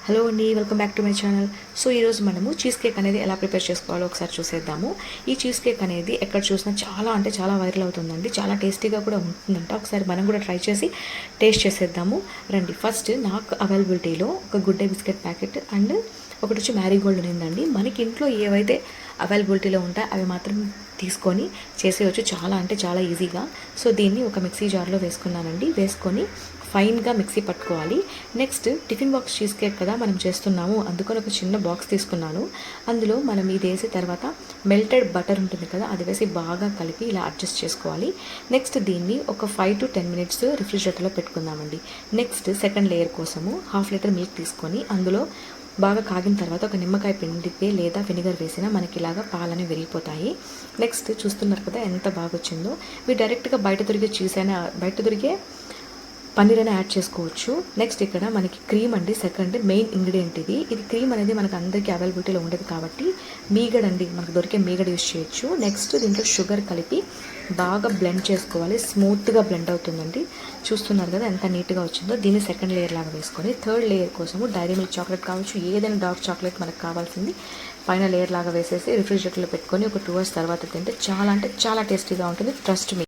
Hello అండి, welcome back to my channel. So ఈరోజు మనము చీజ్ కేక్ అనేది ఎలా ప్రిపేర్ చేసుకోవాలో ఒకసారి చూసేద్దాము. ఈ చీజ్ కేక్ అనేది ఎక్కడ చూసినా చాలా వైరల్ అవుతుందండి. చాలా టేస్టీగా కూడా ఉంటుందంట. ఒకసారి మనం కూడా ట్రై చేసి టేస్ట్ చేసేద్దాము రండి. ఫస్ట్ నాకు అవైలబిలిటీలో ఒక good day biscuit packet and ఒకటి వచ్చి మ్యారీగోల్డ్ ఉందండి. మనకి ఇంట్లో ఏవైతే అవైలబిలిటీలో ఉంటాయో అవి మాత్రం తీసుకొని చేసేయచ్చు. చాలా ఈజీగా. సో దీన్ని ఒక మిక్సీ జార్లో వేసుకున్నానండి. వేసుకొని ఫైన్గా మిక్సీ పట్టుకోవాలి. Next tiffin box cheese cake కదా మనం చేస్తున్నాము, అందుకని ఒక చిన్న బాక్స్ తీసుకున్నాను. అందులో మనం ఇది వేసిన తర్వాత మెల్టెడ్ బటర్ ఉంటుంది కదా, అది వేసి బాగా కలిపి ఇలా అడ్జస్ట్ చేసుకోవాలి. నెక్స్ట్ దీన్ని ఒక 5 to 10 minutes రిఫ్రిజిరేటర్లో పెట్టుకుందామండి. నెక్స్ట్ సెకండ్ లేయర్ కోసము 1/2 లీటర్ మిల్క్ తీసుకొని అందులో బాగా కాగిన తర్వాత ఒక నిమ్మకాయ పిండితే లేదా వెనిగర్ వేసినా మనకి ఇలాగా పాలని విరిగిపోతాయి. నెక్స్ట్ చూస్తున్నారు కదా ఎంత బాగా వచ్చిందో. మీరు డైరెక్ట్గా బయట దొరికే పన్నీర్ అయినా యాడ్ చేసుకోవచ్చు. నెక్స్ట్ ఇక్కడ మనకి క్రీమ్ అండి, సెకండ్ మెయిన్ ఇంగ్రీడియంట్ ఇది. క్రీమ్ అనేది మనకు అందరికీ అవైలబిలిటీలో ఉండదు కాబట్టి మీగడ అండి, మనకు దొరికే మీగడ యూజ్ చేయొచ్చు. నెక్స్ట్ దీంట్లో షుగర్ కలిపి బాగా బ్లెండ్ చేసుకోవాలి. స్మూత్గా బ్లెండ్ అవుతుందండి. చూస్తున్నారు కదా ఎంత నీట్గా వచ్చిందో. దీన్ని సెకండ్ లేయర్ లాగా వేసుకొని థర్డ్ లేయర్ కోసము డైరీ మిల్క్ చాక్లెట్ కావచ్చు, ఏదైనా డార్క్ చాక్లెట్ మనకు కావాల్సింది పైన లేయర్ లాగా వేసేసి రిఫ్రిజిరేటర్లో పెట్టుకొని ఒక 2 hours తర్వాత తింటే చాలా టేస్టీగా ఉంటుంది. Trust me.